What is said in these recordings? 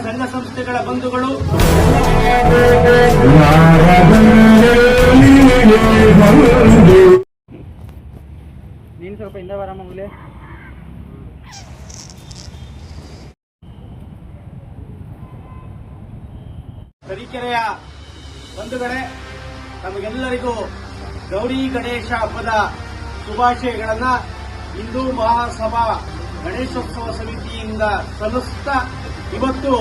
ಸಂಘ ಸಂಸ್ಥೆಗಳ ಬಂಧುಗಳು ನೀನು ಸ್ವಲ್ಪ ಹಿಂದೆ ಬರ ಮಗಲೇ. ತರೀಕೆರೆಯ ಬಂಧುಗಳೇ, ನಮಗೆಲ್ಲರಿಗೂ ಗೌರಿ ಗಣೇಶ ಹಬ್ಬದ ಶುಭಾಶಯಗಳನ್ನ ಹಿಂದೂ ಮಹಾಸಭಾ ಗಣೇಶೋತ್ಸವ ಸಮಿತಿಯಿಂದ ಸಲ್ಲಿಸುತ್ತಾ, ಇವತ್ತು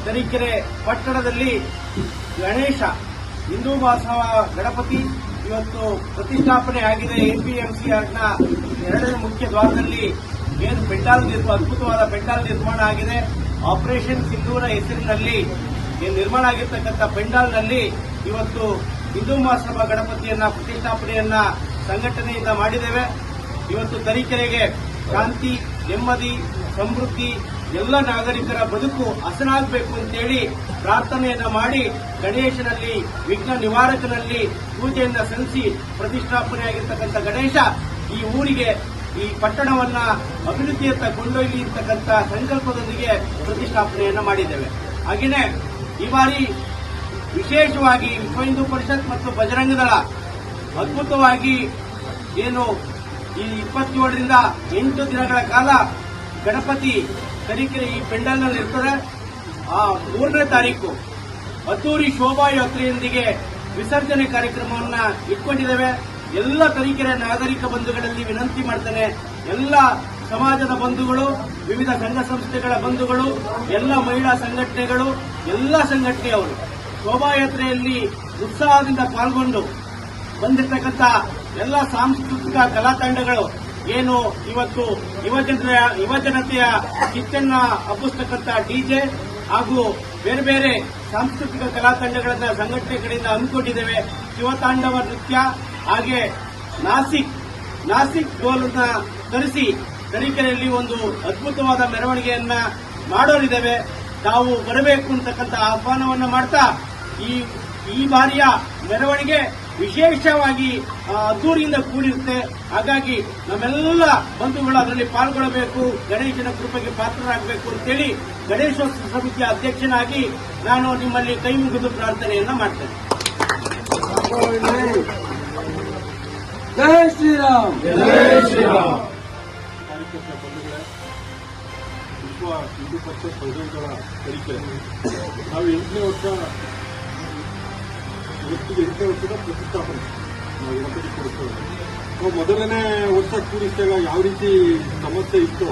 ತರೀಕೆರೆ ಪಟ್ಟಣದಲ್ಲಿ ಗಣೇಶ ಹಿಂದೂ ಮಹಾಸಭಾ ಗಣಪತಿ ಇವತ್ತು ಪ್ರತಿಷ್ಠಾಪನೆ ಆಗಿದೆ. ಎಪಿಎಂಸಿನ ಎರಡನೇ ಮುಖ್ಯ ದ್ವಾರದಲ್ಲಿ ಏನು ಅದ್ಭುತವಾದ ಪೆಂಡಾಲ್ ನಿರ್ಮಾಣ ಆಗಿದೆ. ಆಪರೇಷನ್ ಸಿಂಧೂರ ಹೆಸರಿನಲ್ಲಿ ನಿರ್ಮಾಣ ಆಗಿರ್ತಕ್ಕಂಥ ಪೆಂಡಾಲ್ನಲ್ಲಿ ಇವತ್ತು ಹಿಂದೂ ಮಹಾಸಭಾ ಗಣಪತಿಯನ್ನ ಪ್ರತಿಷ್ಠಾಪನೆಯನ್ನ ಸಂಘಟನೆಯಿಂದ ಮಾಡಿದ್ದೇವೆ. ಇವತ್ತು ತರೀಕೆರೆಗೆ ಶಾಂತಿ, ನೆಮ್ಮದಿ, ಸಮೃದ್ಧಿ, ಎಲ್ಲ ನಾಗರಿಕರ ಬದುಕು ಹಸನಾಗಬೇಕು ಅಂತೇಳಿ ಪ್ರಾರ್ಥನೆಯನ್ನ ಮಾಡಿ ಗಣೇಶನಲ್ಲಿ, ವಿಘ್ನ ನಿವಾರಕನಲ್ಲಿ ಪೂಜೆಯನ್ನ ಸಲ್ಲಿಸಿ ಪ್ರತಿಷ್ಠಾಪನೆಯಾಗಿರ್ತಕ್ಕಂಥ ಗಣೇಶ ಈ ಊರಿಗೆ, ಈ ಪಟ್ಟಣವನ್ನ ಅಭಿವೃದ್ಧಿಯತ್ತ ಕೊಂಡೊಯ್ಯಲಿ ಇರ್ತಕ್ಕಂಥ ಸಂಕಲ್ಪದೊಂದಿಗೆ ಪ್ರತಿಷ್ಠಾಪನೆಯನ್ನ ಮಾಡಿದ್ದೇವೆ. ಹಾಗೆಯೇ ಈ ಬಾರಿ ವಿಶೇಷವಾಗಿ ವಿಶ್ವ ಹಿಂದೂ ಪರಿಷತ್ ಮತ್ತು ಬಜರಂಗ ದಳ ಅದ್ಭುತವಾಗಿ ಏನು ಈ 27ರಿಂದ 8 ದಿನಗಳ ಕಾಲ ಗಣಪತಿ ತರೀಕೆರೆ ಈ ಪೆಂಡಲ್ನಲ್ಲಿ ಇರ್ತದೆ. 3ನೇ ತಾರೀಕು ಅದ್ದೂರಿ ಶೋಭಾಯಾತ್ರೆಯೊಂದಿಗೆ ವಿಸರ್ಜನೆ ಕಾರ್ಯಕ್ರಮವನ್ನ ಇಟ್ಕೊಂಡಿದ್ದೇವೆ. ಎಲ್ಲ ತರೀಕೆರೆ ನಾಗರಿಕ ಬಂಧುಗಳಲ್ಲಿ ವಿನಂತಿ ಮಾಡ್ತೇನೆ, ಎಲ್ಲ ಸಮಾಜದ ಬಂಧುಗಳು, ವಿವಿಧ ಸಂಘ ಸಂಸ್ಥೆಗಳ ಬಂಧುಗಳು, ಎಲ್ಲ ಮಹಿಳಾ ಸಂಘಟನೆಗಳು, ಎಲ್ಲ ಸಂಘಟನೆಯವರು ಶೋಭಾಯಾತ್ರೆಯಲ್ಲಿ ಉತ್ಸಾಹದಿಂದ ಪಾಲ್ಗೊಂಡು ಬಂದಿರತಕ್ಕಂಥ ಎಲ್ಲ ಸಾಂಸ್ಕೃತಿಕ ಕಲಾ ತಂಡಗಳು ಏನು ಇವತ್ತು ಯುವಜನತೆಯ ಕಿಚ್ಚನ್ನ ಹಬ್ಬಿಸ್ತಕ್ಕಂಥ ಡಿಜೆ ಹಾಗೂ ಬೇರೆ ಬೇರೆ ಸಾಂಸ್ಕೃತಿಕ ಕಲಾ ತಂಡಗಳನ್ನ ಸಂಘಟನೆ ಕಡೆಯಿಂದ ಹಮ್ಮಿಕೊಂಡಿದ್ದೇವೆ. ಶಿವತಾಂಡವ ನೃತ್ಯ, ಹಾಗೆ ನಾಸಿಕ್ ಡೋಲನ್ನ ತರಿಸಿ ತರೀಕೆರೆಯಲ್ಲಿ ಒಂದು ಅದ್ಭುತವಾದ ಮೆರವಣಿಗೆಯನ್ನ ಮಾಡೋರಿದ್ದೇವೆ. ತಾವು ಬರಬೇಕು ಅಂತಕ್ಕಂಥ ಆಹ್ವಾನವನ್ನು ಮಾಡ್ತಾ ಈ ಬಾರಿಯ ಮೆರವಣಿಗೆ ವಿಶೇಷವಾಗಿ ಅದ್ದೂರಿಯಿಂದ ಕೂಡಿರುತ್ತೆ. ಹಾಗಾಗಿ ನಮ್ಮೆಲ್ಲ ಬಂಧುಗಳು ಅದರಲ್ಲಿ ಪಾಲ್ಗೊಳ್ಳಬೇಕು, ಗಣೇಶನ ಕೃಪೆಗೆ ಪಾತ್ರರಾಗಬೇಕು ಅಂತೇಳಿ ಗಣೇಶೋತ್ಸವ ಸಮಿತಿಯ ಅಧ್ಯಕ್ಷನಾಗಿ ನಾನು ನಿಮ್ಮಲ್ಲಿ ಕೈ ಮುಗಿದು ಪ್ರಾರ್ಥನೆಯನ್ನ ಮಾಡ್ತೇನೆ. ಜೈ ಶ್ರೀರಾಮ್. ಜೈ ಶ್ರೀರಾಮ್. ವಿಶ್ವ ಹಿಂದೂ ಪರಿಷತ್ ಬಜರಂಗ ತರೀಕೆರೆ ನಾವು 8ನೇ ವರ್ಷದ ಪ್ರತಿಷ್ಠಾಪನೆ ನಾವು ಗಣಪತಿ ಕೊಡಿಸ್ತೇವೆ. ನಾವು ಮೊದಲನೇ ವರ್ಷ ಕೂಡಿಸಿದಾಗ ಯಾವ ರೀತಿ ಸಮಸ್ಯೆ ಇತ್ತು,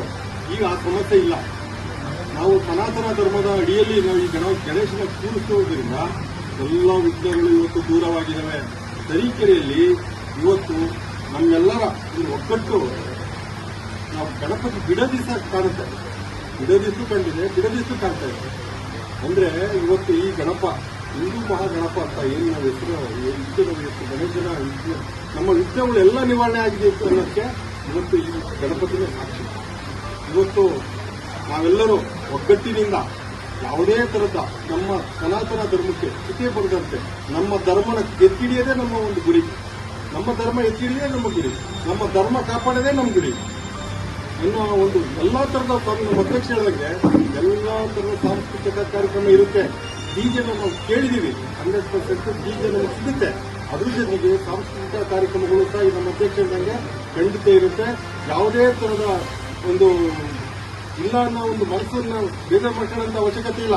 ಈಗ ಆ ಸಮಸ್ಯೆ ಇಲ್ಲ. ನಾವು ಸನಾತನ ಧರ್ಮದ ಅಡಿಯಲ್ಲಿ ನಾವು ಈ ಗಣೇಶನ ಕೂಡಿಸುವುದರಿಂದ ಎಲ್ಲ ವಿಘ್ನಗಳು ಇವತ್ತು ದೂರವಾಗಿದ್ದಾವೆ. ತರೀಕೆರೆಯಲ್ಲಿ ಇವತ್ತು ನಮ್ಮೆಲ್ಲರ ಒಗ್ಗಟ್ಟು ನಾವು ಗಣಪತಿ ಬಿಡದಿಸ ಕಾಣುತ್ತೆ, ಬಿಡದಿಸು ಕಂಡಿದೆ, ಬಿಡದಿಸು ಕಾಣ್ತಾ ಇದೆ. ಅಂದ್ರೆ ಇವತ್ತು ಈ ಗಣಪ ಹಿಂದೂ ಮಹಾಗಣಪ ಅಂತ ಏನು ನಾವು ಹೆಸರು ಗಣೇಶನ ನಮ್ಮ ವಿಘ್ನಗಳೆಲ್ಲ ನಿವಾರಣೆ ಆಗಿದೆ ಅನ್ನೋಕ್ಕೆ ಇವತ್ತು ಈ ಗಣಪತಿನೇ ಸಾಕ್ಷಿ. ಇವತ್ತು ನಾವೆಲ್ಲರೂ ಒಗ್ಗಟ್ಟಿನಿಂದ ಯಾವುದೇ ತರದ ನಮ್ಮ ಸನಾತನ ಧರ್ಮಕ್ಕೆ ಚ್ಯುತಿ ಬರದಂತೆ ನಮ್ಮ ಧರ್ಮನ ಎತ್ತಿಡಿಯೋದೇ ನಮ್ಮ ಒಂದು ಗುರಿ, ನಮ್ಮ ಧರ್ಮ ಎತ್ತಿಡಿಯೋದೇ ನಮ್ಮ ಗುರಿ, ನಮ್ಮ ಧರ್ಮ ಕಾಪಾಡೋದೇ ನಮ್ಮ ಗುರಿ ಅನ್ನೋ ಒಂದು ಎಲ್ಲಾ ತರದ ನಮ್ಮ ಅಧ್ಯಕ್ಷ ಹೇಳಿದಂಗೆ ಎಲ್ಲಾ ತರದ ಸಾಂಸ್ಕೃತಿಕ ಕಾರ್ಯಕ್ರಮ ಇರುತ್ತೆ. ಡಿಜೆ ನಾವು ಕೇಳಿದೀವಿ, 100% ಡಿಜೆ ನಮಗೆ ಸಿಗುತ್ತೆ. ಅದ್ರ ಜೊತೆಗೆ ಸಾಂಸ್ಕೃತಿಕ ಕಾರ್ಯಕ್ರಮಗಳು ಸಹ ನಮ್ಮ ಅಧ್ಯಕ್ಷ ಹೇಳಿದಂಗೆ ಖಂಡಿತ ಇರುತ್ತೆ. ಯಾವುದೇ ತರದ ಒಂದು ಇಲ್ಲ ಅನ್ನೋ ಒಂದು ಮನಸ್ಸನ್ನ ಬೇಜಾರು ಮಾಡ್ಕೊಳ್ಳೋಂಥ ಅವಶ್ಯಕತೆ ಇಲ್ಲ.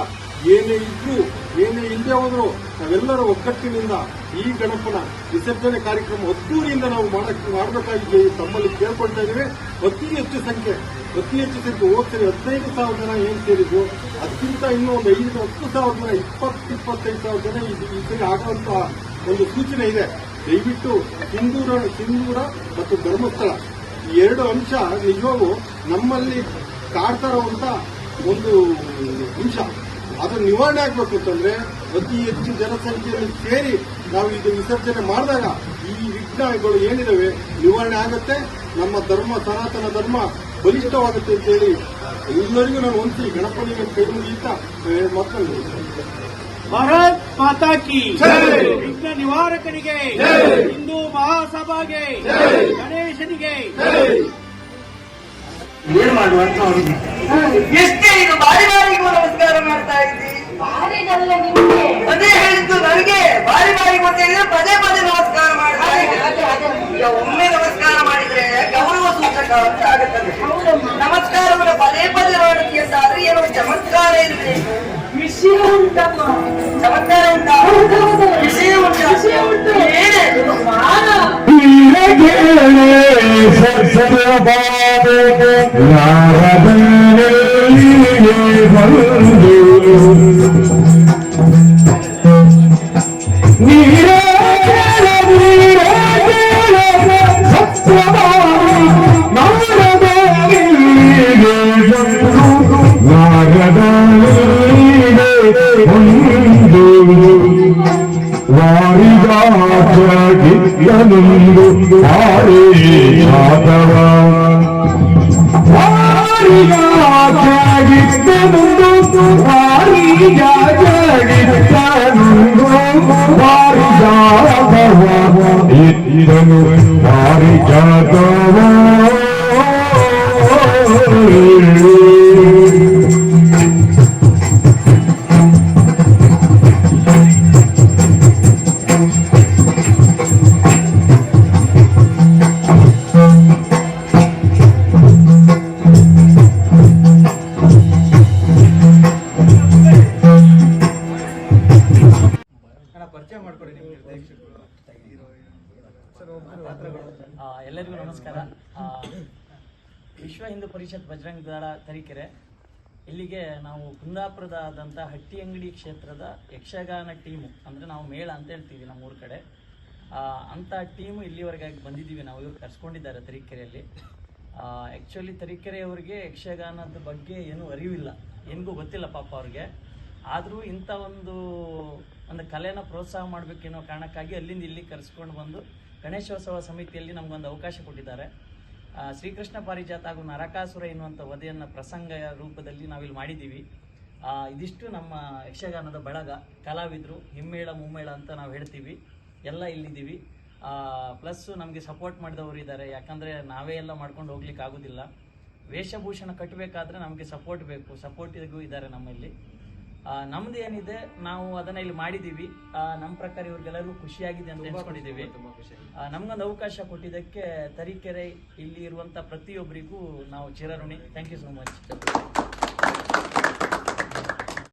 ಏನೇ ಇದ್ರೂ ಏನೇ ಇಲ್ಲದೆ ಹೋದ್ರು ನಾವೆಲ್ಲರೂ ಒಗ್ಗಟ್ಟಿನಿಂದ ಈ ಗಣಪನ ವಿಸರ್ಜನೆ ಕಾರ್ಯಕ್ರಮ ಅದ್ದೂರಿಯಿಂದ ನಾವು ಮಾಡಬೇಕಾಗಿ ತಮ್ಮಲ್ಲಿ ಕೇಳ್ಕೊಳ್ತಾ ಇದ್ದೀವಿ. ಅತಿ ಹೆಚ್ಚು ಸಂಖ್ಯೆ ಹೋಗ್ತಾರೆ. 15,000 ಜನ ಏನ್ ಸೇರಿದ್ರು, ಅದಕ್ಕಿಂತ ಇನ್ನೂ ಒಂದು 10,000 ಜನ, 20-25,000 ಜನ ಈ ಸರಿ ಆಗುವಂತ ಒಂದು ಸೂಚನೆ ಇದೆ. ದಯವಿಟ್ಟು ಸಿಂಧೂರ ಮತ್ತು ಧರ್ಮಸ್ಥಳ ಈ 2 ಅಂಶ ನಿಜವಾಗೂ ನಮ್ಮಲ್ಲಿ ಕಾಡ್ತಾ ಇರುವಂತ ಒಂದು ಅಂಶ. ಅದು ನಿವಾರಣೆ ಆಗ್ಬೇಕು ಅಂತಂದ್ರೆ ಅತಿ ಹೆಚ್ಚು ಜನಸಂಖ್ಯೆಯಲ್ಲಿ ಸೇರಿ ನಾವು ಇದು ವಿಸರ್ಜನೆ ಮಾಡಿದಾಗ ಈ ವಿಘ್ನಗಳು ಏನಿದಾವೆ ನಿವಾರಣೆ ಆಗುತ್ತೆ. ನಮ್ಮ ಧರ್ಮ, ಸನಾತನ ಧರ್ಮ ಬಲಿಷ್ಠವಾಗುತ್ತೆ ಅಂತ ಹೇಳಿ ಎಲ್ಲರಿಗೂ ನಾನು ಒಂದ್ಸಿ ಗಣಪನಿಗೆ ಕೈ ಮುಗಿಯುತ್ತಾ ಮಕ್ಕಳು ಭಾರತ್ ಮಾತಾ ಕಿ ವಿಘ್ನ ನಿವಾರಕನಿಗೆ, ಹಿಂದೂ ಮಹಾಸಭಾಗೆ, ಗಣೇಶನಿಗೆ ಏನ್ ಮಾಡುವ ಎಷ್ಟೇ ಈಗ ಬಾರಿ ಬಾರಿಗೂ ನಮಸ್ಕಾರ ಮಾಡ್ತಾ ಇದ್ದೀವಿ. ಪದೇ ಪದೇ ನಮಸ್ಕಾರ ಮಾಡ್ತಾರೆ. ಈಗ ಒಮ್ಮೆ ನಮಸ್ಕಾರ ಮಾಡಿದ್ರೆ ಗೌರವ ಸೂಚಕ ಅಂತ ಆಗುತ್ತದೆ. ನಮಸ್ಕಾರವನ್ನು ಪದೇ ಪದೇ ಮಾಡುತ್ತೀಯ ಅಂತಾದ್ರೆ ಏನೋ ಚಮತ್ಕಾರ ಇರಬೇಕು. ವಿಷಯ ಉಂಟಮ್ಮ. ಚಮತ್ಕಾರ ಉಂಟಾ? ವಿಷಯ ಉಂಟಾ? ಏನೇನು ವಾರಿಗಾಚಗಿತ್ತನುಂದು ಆರೇ ಮಾಧವ ವಾರಿಗಾಚಗಿತ್ತನುಂದು ವಾರಿಗಾಚಗಿತ್ತನುಂದು ವಾರಿಗಾಧವ ಇತ್ತನು ವಾರಿಗಾಧವ ಎಲ್ಲರಿಗೂ ನಮಸ್ಕಾರ. ವಿಶ್ವ ಹಿಂದೂ ಪರಿಷತ್ ಬಜರಂಗ ದಳ ತರೀಕೆರೆ ಇಲ್ಲಿಗೆ ನಾವು ಕುಂದಾಪುರದಾದಂಥ ಹಟ್ಟಿಯಂಗಡಿ ಕ್ಷೇತ್ರದ ಯಕ್ಷಗಾನ ಟೀಮು, ಅಂದರೆ ನಾವು ಮೇಳ ಅಂತ ಹೇಳ್ತೀವಿ ನಮ್ಮೂರ ಕಡೆ, ಅಂಥ ಟೀಮು ಇಲ್ಲಿವರೆಗೆ ಬಂದಿದ್ದೀವಿ ನಾವು. ಇವ್ರು ಕರ್ಸ್ಕೊಂಡಿದ್ದಾರೆ ತರೀಕೆರೆಯಲ್ಲಿ. ಆ್ಯಕ್ಚುಲಿ ತರೀಕೆರೆಯವರಿಗೆ ಯಕ್ಷಗಾನದ ಬಗ್ಗೆ ಏನೂ ಅರಿವಿಲ್ಲ, ಏನಿಗೂ ಗೊತ್ತಿಲ್ಲ ಪಾಪ ಅವ್ರಿಗೆ. ಆದರೂ ಇಂಥ ಒಂದು ಕಲೆನ ಪ್ರೋತ್ಸಾಹ ಮಾಡಬೇಕೆನ್ನೋ ಕಾರಣಕ್ಕಾಗಿ ಅಲ್ಲಿಂದ ಇಲ್ಲಿ ಕರೆಸ್ಕೊಂಡು ಬಂದು ಗಣೇಶೋತ್ಸವ ಸಮಿತಿಯಲ್ಲಿ ನಮಗೊಂದು ಅವಕಾಶ ಕೊಟ್ಟಿದ್ದಾರೆ. ಶ್ರೀಕೃಷ್ಣ ಪಾರಿಜಾತ ಹಾಗೂ ನರಕಾಸುರ ಎನ್ನುವಂಥ ವಧೆಯನ್ನು ಪ್ರಸಂಗ ರೂಪದಲ್ಲಿ ನಾವಿಲ್ಲಿ ಮಾಡಿದ್ದೀವಿ. ಇದಿಷ್ಟು ನಮ್ಮ ಯಕ್ಷಗಾನದ ಬಳಗ, ಕಲಾವಿದರು, ಹಿಮ್ಮೇಳ ಮುಮ್ಮೇಳ ಅಂತ ನಾವು ಹೇಳ್ತೀವಿ, ಎಲ್ಲ ಇಲ್ಲಿದ್ದೀವಿ. ಪ್ಲಸ್ಸು ನಮಗೆ ಸಪೋರ್ಟ್ ಮಾಡಿದವರು ಇದ್ದಾರೆ, ಯಾಕಂದರೆ ನಾವೇ ಎಲ್ಲ ಮಾಡ್ಕೊಂಡು ಹೋಗ್ಲಿಕ್ಕೆ ಆಗೋದಿಲ್ಲ. ವೇಷಭೂಷಣ ಕಟ್ಟಬೇಕಾದ್ರೆ ನಮಗೆ ಸಪೋರ್ಟ್ ಬೇಕು, ಸಪೋರ್ಟಿಗೂ ಇದ್ದಾರೆ ನಮ್ಮಲ್ಲಿ. ನಮ್ದು ಏನಿದೆ ನಾವು ಅದನ್ನ ಇಲ್ಲಿ ಮಾಡಿದ್ದೀವಿ. ನಮ್ಮ ಪ್ರಕಾರ ಇವ್ರಿಗೆಲ್ಲರಿಗೂ ಖುಷಿಯಾಗಿದೆ ಅಂತ ಎನ್ಸ್ಕೊಂಡಿದ್ದೀವಿ. ನಮ್ಗೊಂದು ಅವಕಾಶ ಕೊಟ್ಟಿದ್ದಕ್ಕೆ ತರೀಕೆರೆ ಇಲ್ಲಿ ಇರುವಂಥ ಪ್ರತಿಯೊಬ್ಬರಿಗೂ ನಾವು ಚಿರಋಣಿ. Thank you so much.